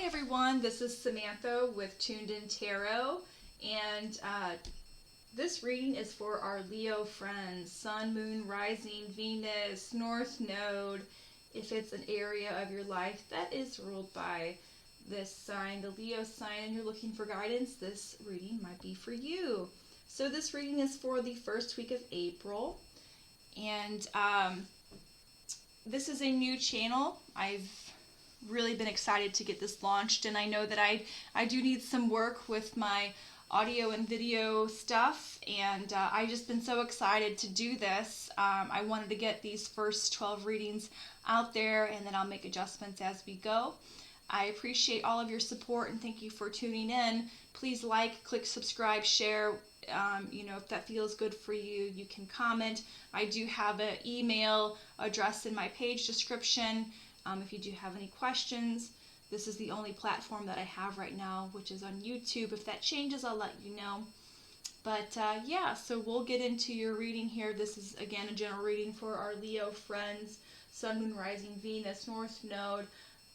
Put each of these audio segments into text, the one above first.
everyone, this is Samantha with Tuned In Tarot, and this reading is for our Leo friends, Sun, Moon, Rising, Venus, North Node. If it's an area of your life that is ruled by this sign, the Leo sign, and you're looking for guidance, this reading might be for you. So this reading is for the first week of April, and this is a new channel. I've really been excited to get this launched, and I know that I do need some work with my audio and video stuff, and I've just been so excited to do this. I wanted to get these first 12 readings out there, and then I'll make adjustments as we go. I appreciate all of your support, and thank you for tuning in. Please like, click subscribe, share. If that feels good for you, you can comment. I do have an email address in my page description. If you do have any questions, this is the only platform that I have right now, which is on YouTube. If that changes, I'll let you know. But yeah, so we'll get into your reading here. This is, again, a general reading for our Leo friends, Sun, Moon, Rising, Venus, North Node.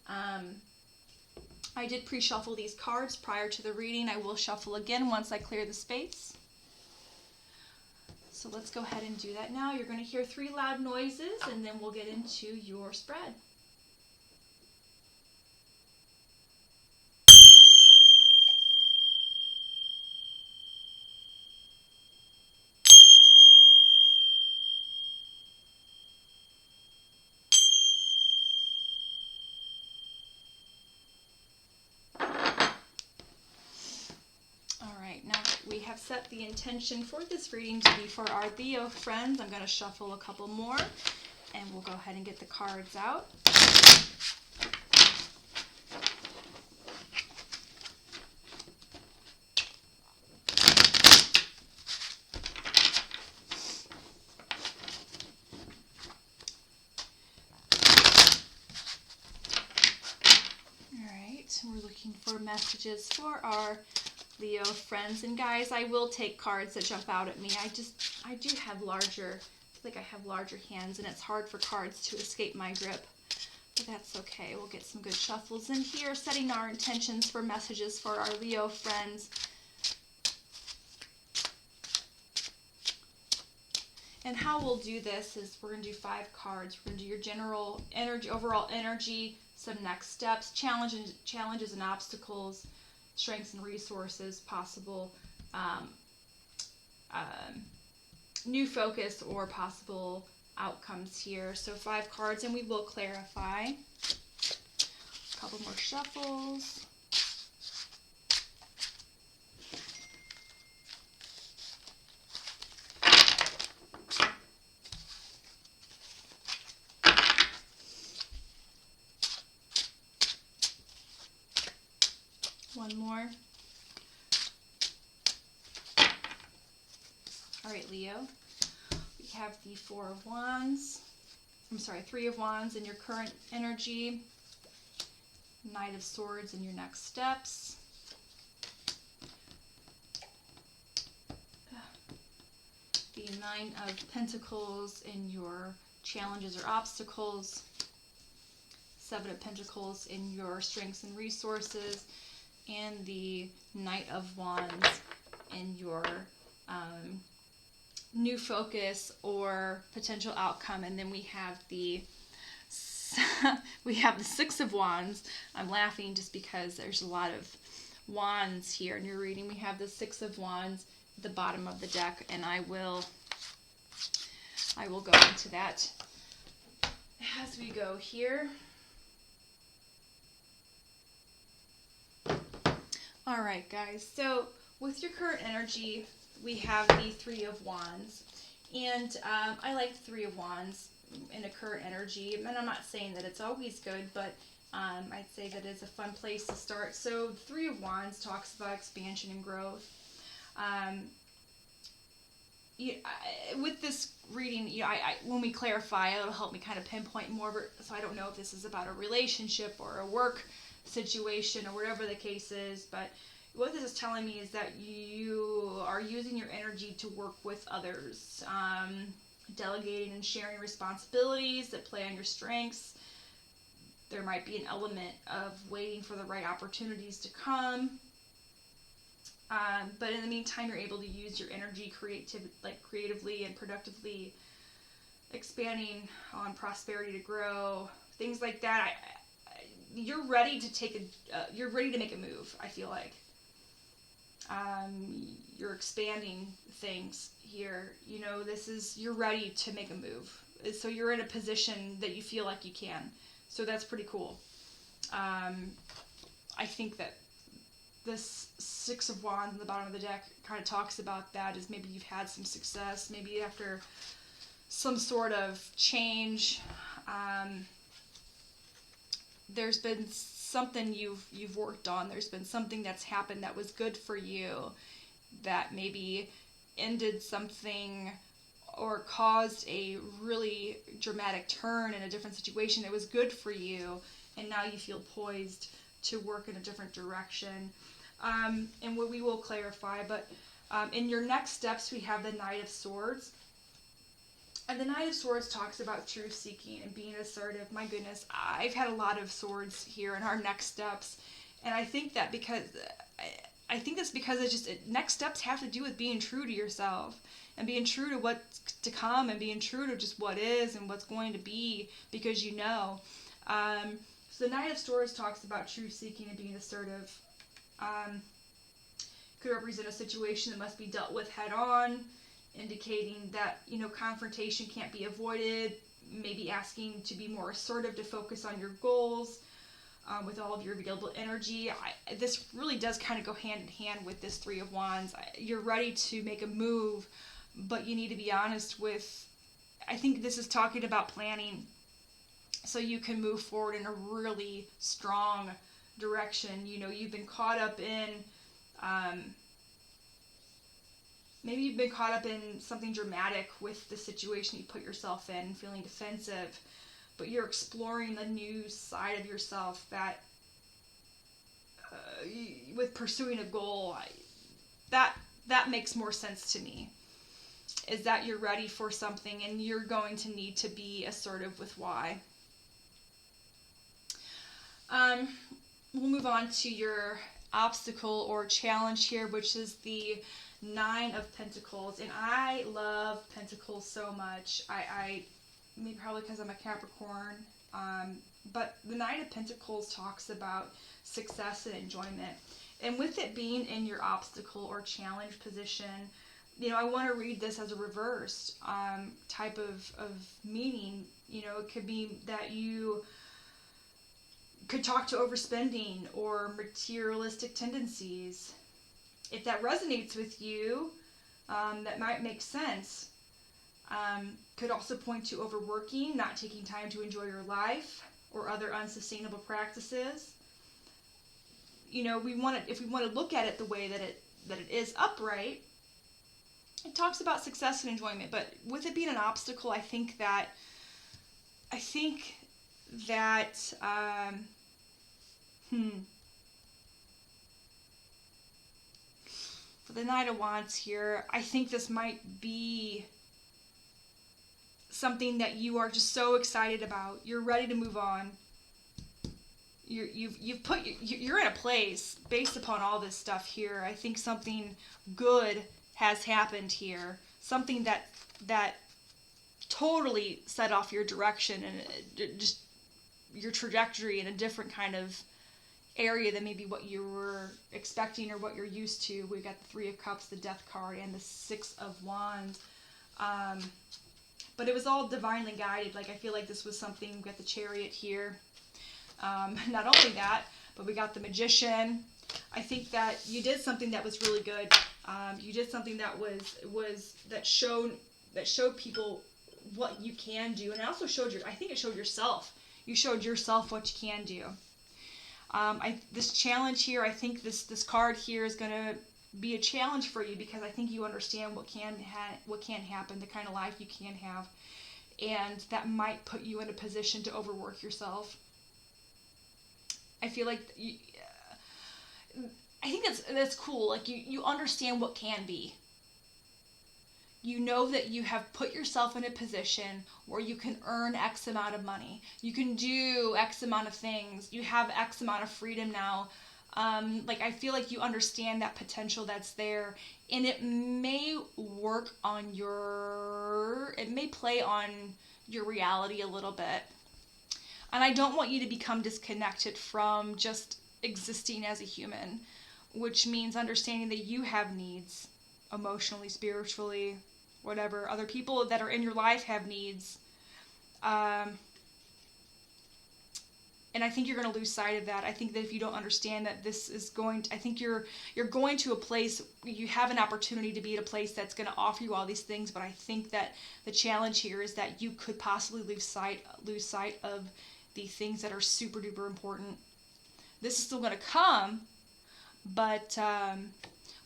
I did pre-shuffle these cards prior to the reading. I will shuffle again once I clear the space. So let's go ahead and do that now. You're going to hear 3 loud noises, and then we'll get into your spread. Now that we have set the intention for this reading to be for our Leo friends, I'm going to shuffle a couple more, and we'll go ahead and get the cards out. Alright, we're looking for messages for our Leo friends, and guys, I will take cards that jump out at me. I do have larger, I feel like I have larger hands, and it's hard for cards to escape my grip, but that's okay. We'll get some good shuffles in here, setting our intentions for messages for our Leo friends. And how we'll do this is we're going to do 5 cards. We're going to do your general energy, overall energy, some next steps, challenges and obstacles, strengths and resources, possible new focus or possible outcomes here. So 5 cards, and we will clarify. A couple more shuffles. One more. All right, Leo. We have the 4 of Wands. I'm sorry, 3 of Wands in your current energy. Knight of Swords in your next steps. The 9 of Pentacles in your challenges or obstacles. 7 of Pentacles in your strengths and resources. And the Knight of Wands in your new focus or potential outcome. And then we have the 6 of Wands. I'm laughing just because there's a lot of wands here in your reading. We have the 6 of Wands at the bottom of the deck, and I will go into that as we go here. All right, guys, so with your current energy, we have the 3 of Wands, and I like the 3 of Wands in a current energy, and I'm not saying that it's always good, but I'd say that it's a fun place to start. So the 3 of Wands talks about expansion and growth. With this reading, when we clarify, it'll help me kind of pinpoint more of it, so I don't know if this is about a relationship or a work situation or whatever the case is, but what this is telling me is that you are using your energy to work with others, delegating and sharing responsibilities that play on your strengths. There might be an element of waiting for the right opportunities to come. But in the meantime, you're able to use your energy creatively and productively, expanding on prosperity to grow, things like that. You're ready to make a move. I feel like you're expanding things here. You know, you're ready to make a move. So you're in a position that you feel like you can. So that's pretty cool. I think that this Six of Wands in the bottom of the deck kind of talks about that, is maybe you've had some success, maybe after some sort of change. There's been something you've worked on. There's been something that's happened that was good for you, that maybe ended something or caused a really dramatic turn in a different situation that was good for you, and now you feel poised to work in a different direction. And what we will clarify, but in your next steps, we have the Knight of Swords. And the Knight of Swords talks about truth seeking and being assertive. My goodness, I've had a lot of swords here in our next steps. And I think that that's because next steps have to do with being true to yourself and being true to what's to come and being true to just what is and what's going to be, because you know. So the Knight of Swords talks about truth seeking and being assertive. Could represent a situation that must be dealt with head on, indicating that, you know, confrontation can't be avoided, maybe asking to be more assertive, to focus on your goals with all of your available energy. This really does kind of go hand in hand with this Three of Wands. You're ready to make a move, but you need to be honest with, I think this is talking about planning so you can move forward in a really strong direction. You know, you've been caught up in maybe you've been caught up in something dramatic with the situation you put yourself in, feeling defensive, but you're exploring the new side of yourself that with pursuing a goal, that makes more sense to me, is that you're ready for something and you're going to need to be assertive with why. We'll move on to your obstacle or challenge here, which is the Nine of Pentacles. And I love Pentacles so much. Maybe probably because I'm a Capricorn. But the Nine of Pentacles talks about success and enjoyment. And with it being in your obstacle or challenge position, you know, I want to read this as a reversed type of meaning. You know, it could be that you could talk to overspending or materialistic tendencies. If that resonates with you, that might make sense. Could also point to overworking, not taking time to enjoy your life, or other unsustainable practices. You know, if we want to look at it the way that it is upright, it talks about success and enjoyment. But with it being an obstacle, I think that for the Knight of Wands here, I think this might be something that you are just so excited about. You're ready to move on. You're in a place based upon all this stuff here. I think something good has happened here. Something that totally set off your direction and just your trajectory in a different kind of area than maybe what you were expecting or what you're used to. We've got the Three of Cups, the Death card, and the Six of Wands. But it was all divinely guided. Like, I feel like this was something. We've got the Chariot here. Not only that, but we got the Magician. I think that you did something that was really good. You did something that that showed people what you can do, and it also showed I think it showed yourself. You showed yourself what you can do. This challenge here, I think this card here is going to be a challenge for you, because I think you understand what can happen, the kind of life you can have, and that might put you in a position to overwork yourself. I feel like I think that's cool. Like, you understand what can be. You know that you have put yourself in a position where you can earn X amount of money. You can do X amount of things. You have X amount of freedom now. Like, I feel like you understand that potential that's there, and it may work on it may play on your reality a little bit. And I don't want you to become disconnected from just existing as a human, which means understanding that you have needs, emotionally, spiritually, whatever. Other people that are in your life have needs. And I think you're going to lose sight of that. I think that if you don't understand that this is I think you're going to a place, you have an opportunity to be at a place that's going to offer you all these things, but I think that the challenge here is that you could possibly lose sight of the things that are super duper important. This is still going to come, but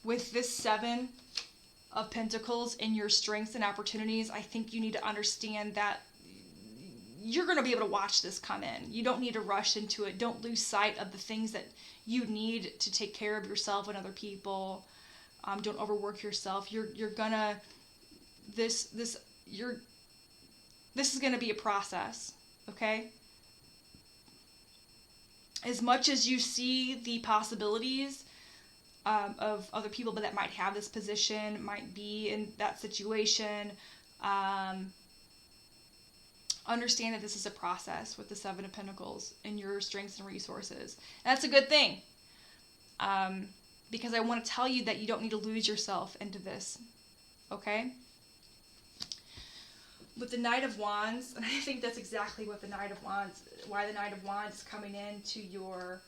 with this Seven of Pentacles and your strengths and opportunities, I think you need to understand that you're going to be able to watch this come in. You don't need to rush into it. Don't lose sight of the things that you need to take care of yourself and other people. Don't overwork yourself. You're gonna this is going to be a process, okay? As much as you see the possibilities of other people that might have this position, might be in that situation, understand that this is a process with the Seven of Pentacles and your strengths and resources. And that's a good thing. Because I want to tell you that you don't need to lose yourself into this. Okay? With the Knight of Wands, and I think that's exactly what the Knight of Wands, why the Knight of Wands is coming into your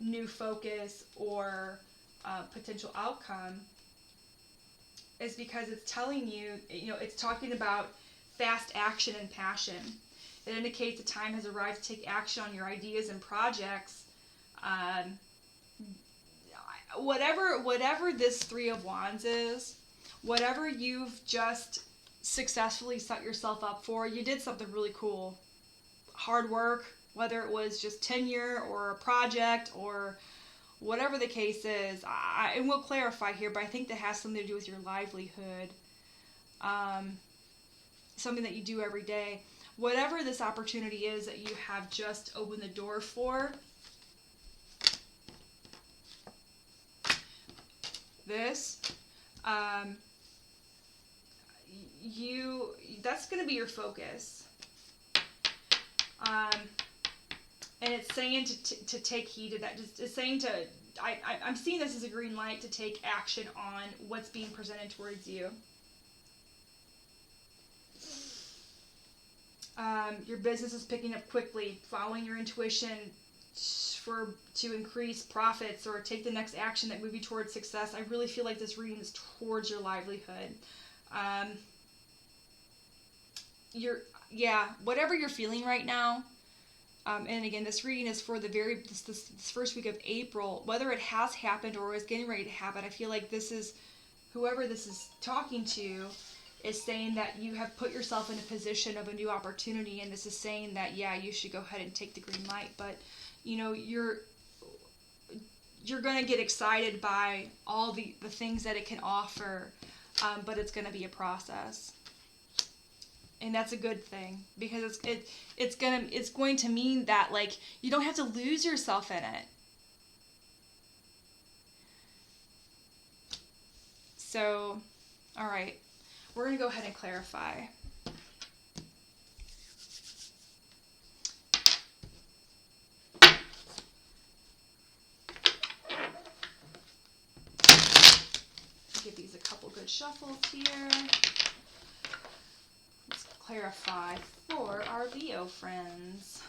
new focus or potential outcome, is because it's telling you, it's talking about fast action and passion. It indicates the time has arrived to take action on your ideas and projects. Whatever this Three of Wands is, whatever you've just successfully set yourself up for, you did something really cool. Hard work, whether it was just tenure or a project or whatever the case is. And we'll clarify here, but I think that has something to do with your livelihood. Something that you do every day. Whatever this opportunity is that you have just opened the door for, this, that's going to be your focus. And it's saying to take heed of that. It's saying I'm seeing this as a green light to take action on what's being presented towards you. Your business is picking up quickly, following your intuition to increase profits or take the next action that move you towards success. I really feel like this reading is towards your livelihood. Whatever you're feeling right now. And again, this reading is for this first week of April. Whether it has happened or is getting ready to happen, I feel like whoever this is talking to is saying that you have put yourself in a position of a new opportunity, and this is saying that, you should go ahead and take the green light. But, you're going to get excited by all the things that it can offer, but it's going to be a process. And that's a good thing, because it's going to mean that, like, you don't have to lose yourself in it. So, all right. We're going to go ahead and clarify. Give these a couple good shuffles here. Let's clarify for our Leo friends.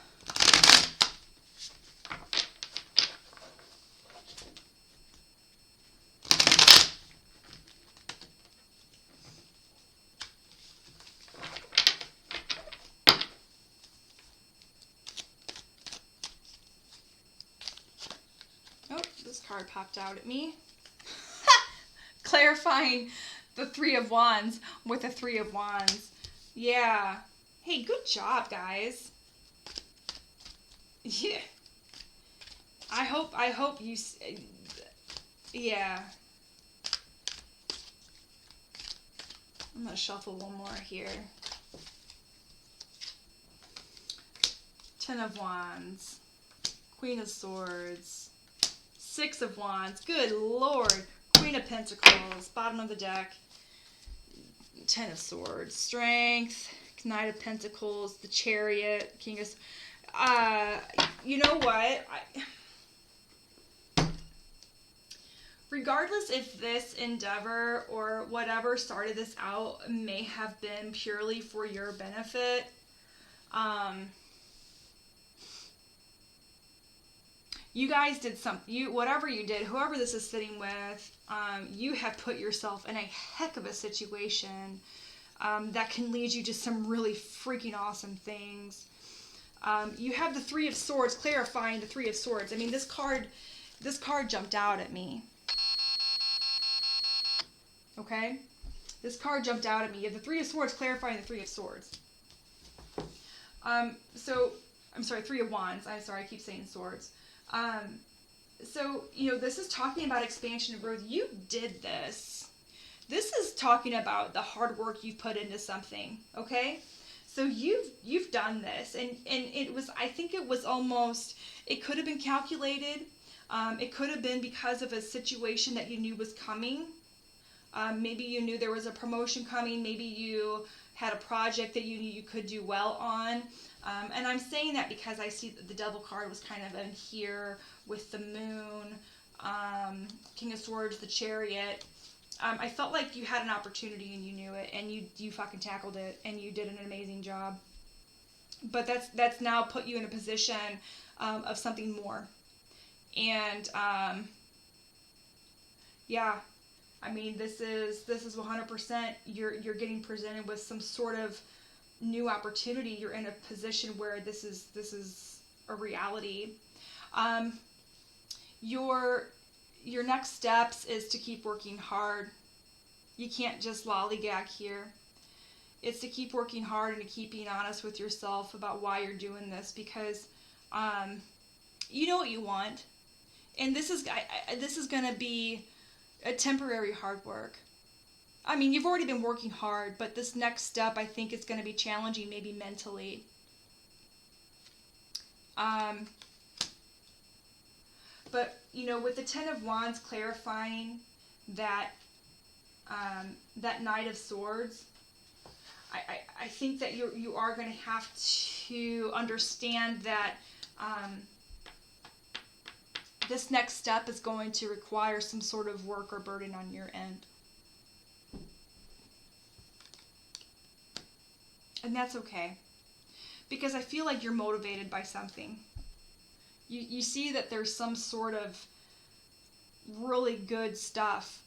Card popped out at me. Clarifying the Three of Wands with the Three of Wands. Yeah. Hey, good job, guys. Yeah. I hope you... Yeah. I'm going to shuffle one more here. Ten of Wands, Queen of Swords, Six of Wands, good Lord, Queen of Pentacles, bottom of the deck, Ten of Swords, Strength, Nine of Pentacles, the Chariot, King of... you know what? Regardless if this endeavor or whatever started this out may have been purely for your benefit, you guys did something, whatever you did, whoever this is sitting with, you have put yourself in a heck of a situation that can lead you to some really freaking awesome things. You have the Three of Swords, clarifying the Three of Swords. I mean, this card jumped out at me. Okay? This card jumped out at me. You have the Three of Swords, clarifying the Three of Swords. So, I'm sorry, Three of Wands. I'm sorry, I keep saying swords. So, you know, this is talking about expansion and growth. You did this. This is talking about the hard work you've put into something, okay? So you've done this, and it was, I think it was almost, it could have been calculated. It could have been because of a situation that you knew was coming. Maybe you knew there was a promotion coming. Maybe you had a project that you knew you could do well on. And I'm saying that because I see that the Devil card was kind of in here with the Moon, King of Swords, the Chariot. I felt like you had an opportunity and you knew it, and you fucking tackled it, and you did an amazing job. But that's now put you in a position of something more. And yeah, I mean, this is 100%. You're getting presented with some sort of new opportunity. You're in a position where this is a reality. Your next steps is to keep working hard. You can't just lollygag here. It's to keep working hard and to keep being honest with yourself about why you're doing this, because you know what you want, and this is going to be a temporary hard work. I mean, you've already been working hard, but this next step, I think, is going to be challenging, maybe mentally. But, you know, with the Ten of Wands clarifying that that Knight of Swords, I think that you are going to have to understand that this next step is going to require some sort of work or burden on your end. And that's okay, because I feel like you're motivated by something. You see that there's some sort of really good stuff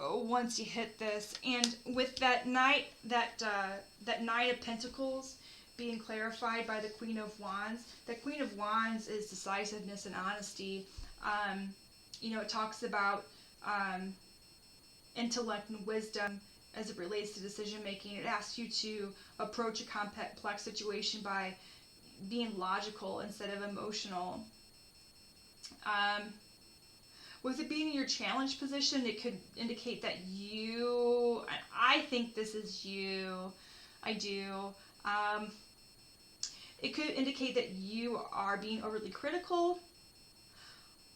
once you hit this. And with that Knight, that Knight of Pentacles being clarified by the Queen of Wands, the Queen of Wands is decisiveness and honesty. You know, it talks about intellect and wisdom as it relates to decision making. It asks you to approach a complex situation by being logical instead of emotional. With it being in your challenge position, it could indicate that I think this is you, I do. It could indicate that you are being overly critical,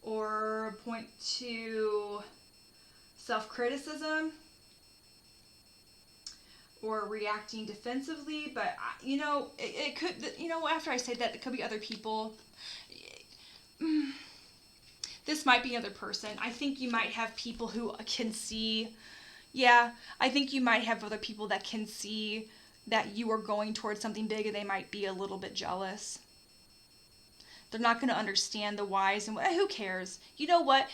or point to self-criticism, or reacting defensively. But you know, it could, you know, after I say that, it could be other people. This might be another person. I think you might have people who can see, I think you might have other people that can see that you are going towards something big, and they might be a little bit jealous. They're not going to understand the whys, and who cares? You know what?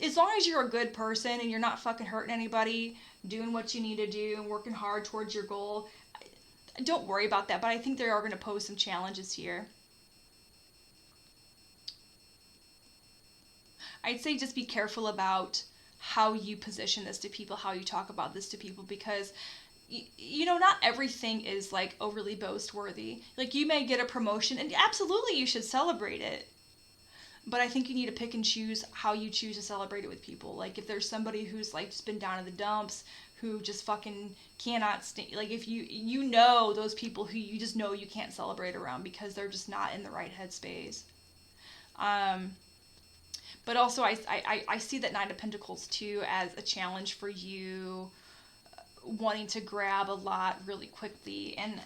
As long as you're a good person and you're not fucking hurting anybody, doing what you need to do and working hard towards your goal, don't worry about that. But I think they are going to pose some challenges here. I'd say just be careful about how you position this to people, how you talk about this to people, because you know, not everything is like overly boast worthy. Like, you may get a promotion, and absolutely you should celebrate it. But I think you need to pick and choose how you choose to celebrate it with people. Like, if there's somebody who's like just been down in the dumps, who just fucking cannot stay, like, if you know those people who you just know you can't celebrate around because they're just not in the right headspace. But also I see that Nine of Pentacles too as a challenge for you, wanting to grab a lot really quickly, and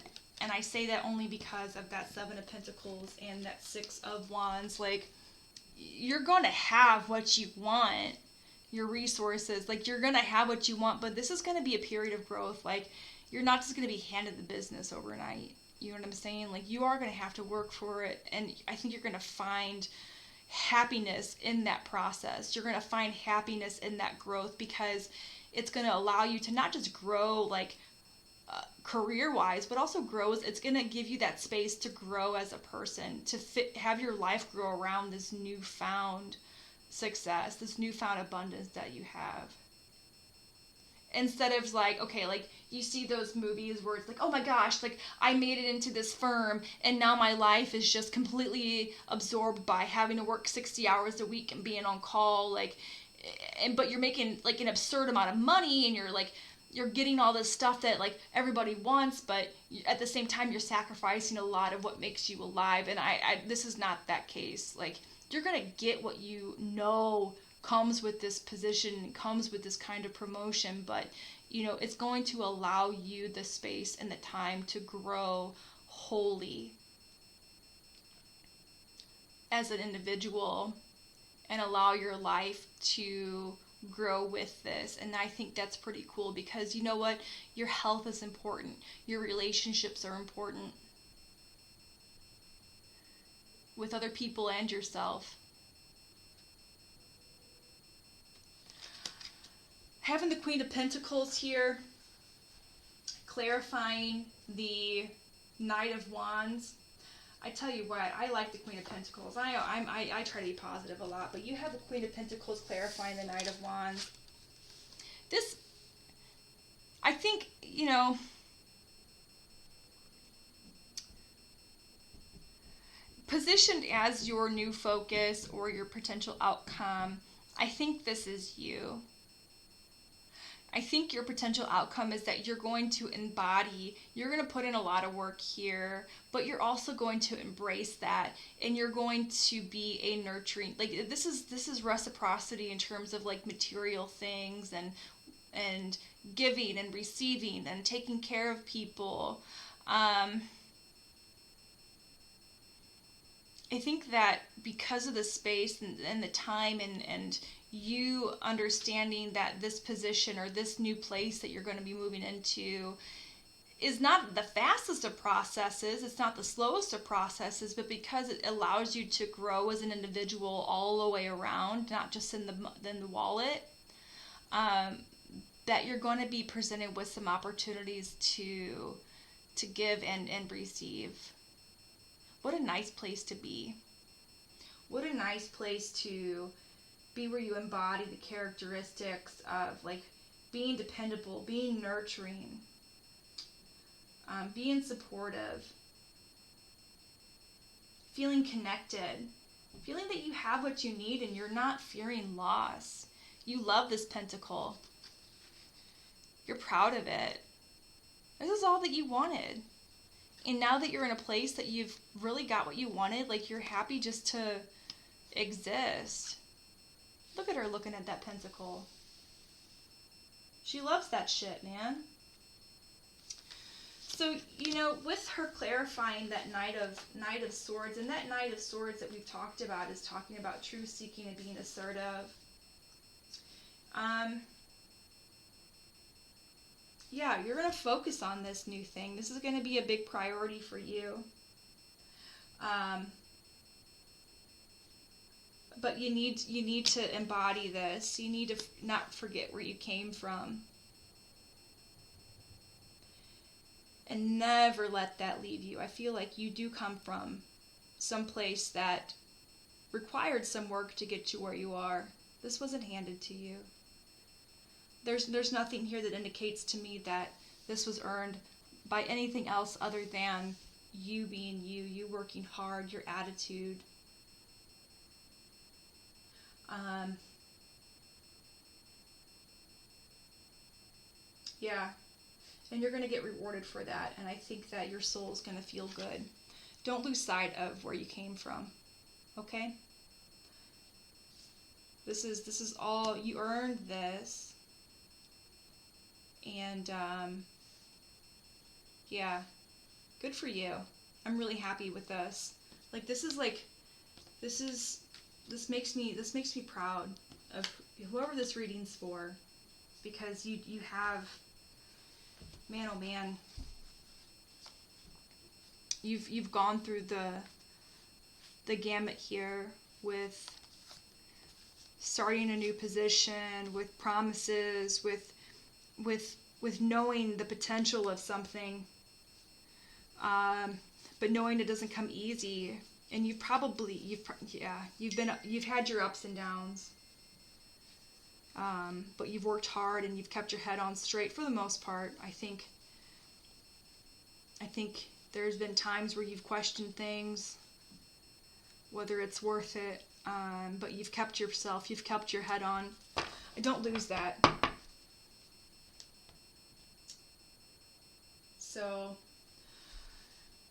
I say that only because of that Seven of Pentacles and that Six of Wands. Like, you're going to have what you want, your resources, like, you're going to have what you want, but this is going to be a period of growth. Like, you're not just going to be handed the business overnight. You know what I'm saying? Like, you are going to have to work for it, and I think you're going to find happiness in that process. You're going to find happiness in that growth, because it's going to allow you to not just grow, like, career-wise, but also grows. It's going to give you that space to grow as a person, to have your life grow around this newfound success, this newfound abundance that you have. Instead of like, okay, like, you see those movies where it's like, oh my gosh, like, I made it into this firm and now my life is just completely absorbed by having to work 60 hours a week and being on call, like, but you're making like an absurd amount of money, and you're getting all this stuff that like everybody wants, but at the same time you're sacrificing a lot of what makes you alive. And this is not that case. Like, you're gonna get what you know comes with this position, comes with this kind of promotion, but it's going to allow you the space and the time to grow wholly as an individual and allow your life to grow with this. And I think that's pretty cool, because you know what? Your health is important. Your relationships are important with other people and yourself. Having the Queen of Pentacles here, clarifying the Knight of Wands. I tell you what, I like the Queen of Pentacles. I try to be positive a lot, but you have the Queen of Pentacles clarifying the Knight of Wands. This, I think, positioned as your new focus or your potential outcome, I think this is you. I think your potential outcome is that you're going to embody, you're going to put in a lot of work here, but you're also going to embrace that, and you're going to be a nurturing, like, this is reciprocity in terms of like material things and giving and receiving and taking care of people. I think that because of the space and the time and you understanding that this position or this new place that you're going to be moving into is not the fastest of processes, it's not the slowest of processes, but because it allows you to grow as an individual all the way around, not just in the wallet, that you're going to be presented with some opportunities to give and receive. What a nice place to be. What a nice place to be, where you embody the characteristics of like being dependable, being nurturing, being supportive, feeling connected, feeling that you have what you need and you're not fearing loss. You love this pentacle. You're proud of it. This is all that you wanted. And now that you're in a place that you've really got what you wanted, like, you're happy just to exist. Look at her looking at that pentacle. She loves that shit, man. So, with her clarifying that Knight of Swords, and that Knight of Swords that we've talked about is talking about truth seeking and being assertive. Yeah, you're going to focus on this new thing. This is going to be a big priority for you. But you need to embody this. You need to not forget where you came from. And never let that leave you. I feel like you do come from some place that required some work to get you where you are. This wasn't handed to you. There's nothing here that indicates to me that this was earned by anything else other than you being you working hard, your attitude. Yeah, and you're going to get rewarded for that, and I think that your soul is going to feel good. Don't lose sight of where you came from, okay? This is all, you earned this, and yeah, good for you. I'm really happy with this. Like, this makes me proud of whoever this reading's for, because you have, man, oh man, you've gone through the gamut here with starting a new position, with promises, with knowing the potential of something, but knowing it doesn't come easy. And you've had your ups and downs, but you've worked hard and you've kept your head on straight for the most part. I think there's been times where you've questioned things, whether it's worth it, but you've kept your head on. Don't lose that. So,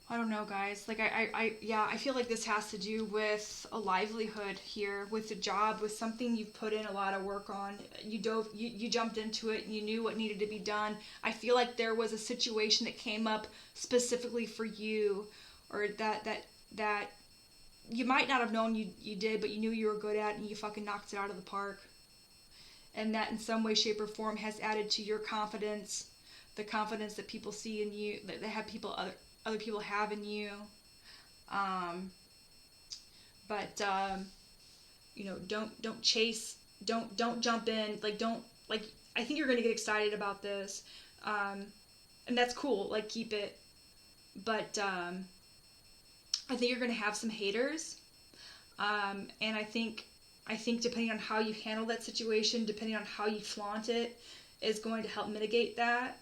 I don't know, guys. Like, I feel like this has to do with a livelihood here, with a job, with something you've put in a lot of work on. You jumped into it, and you knew what needed to be done. I feel like there was a situation that came up specifically for you, or that you might not have known you did, but you knew you were good at, and you fucking knocked it out of the park. And that in some way, shape, or form has added to your confidence, the confidence that people see in you, that they have other people have in you. Don't chase, don't jump in, I think you're going to get excited about this. And that's cool, like, keep it. But, I think you're going to have some haters. And I think depending on how you handle that situation, depending on how you flaunt it, is going to help mitigate that.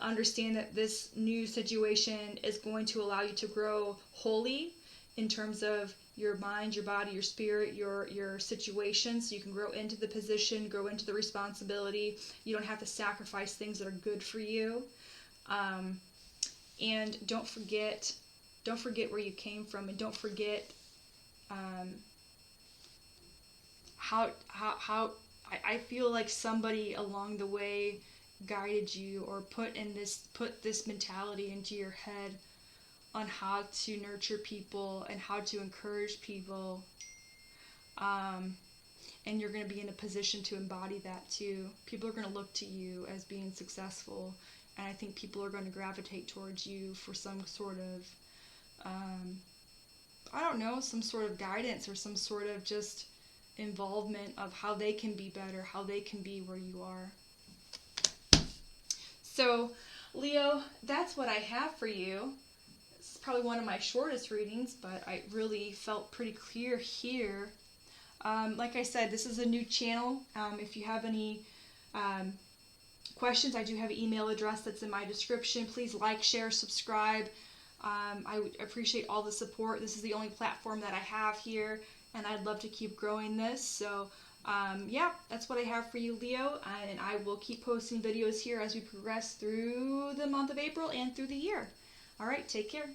Understand that this new situation is going to allow you to grow wholly in terms of your mind, your body, your spirit, your situation, so you can grow into the position, grow into the responsibility. You don't have to sacrifice things that are good for you. And don't forget where you came from, and don't forget how I feel like somebody along the way guided you, or put this mentality into your head on how to nurture people and how to encourage people, and you're going to be in a position to embody that too. People are going to look to you as being successful, and I think people are going to gravitate towards you for some sort of some sort of guidance, or some sort of just involvement of how they can be better, how they can be where you are. So, Leo, that's what I have for you. This is probably one of my shortest readings, but I really felt pretty clear here. Like I said, this is a new channel. If you have any questions, I do have an email address that's in my description. Please like, share, subscribe. I would appreciate all the support. This is the only platform that I have here, and I'd love to keep growing this. So, yeah, that's what I have for you, Leo, and I will keep posting videos here as we progress through the month of April and through the year. All right, take care.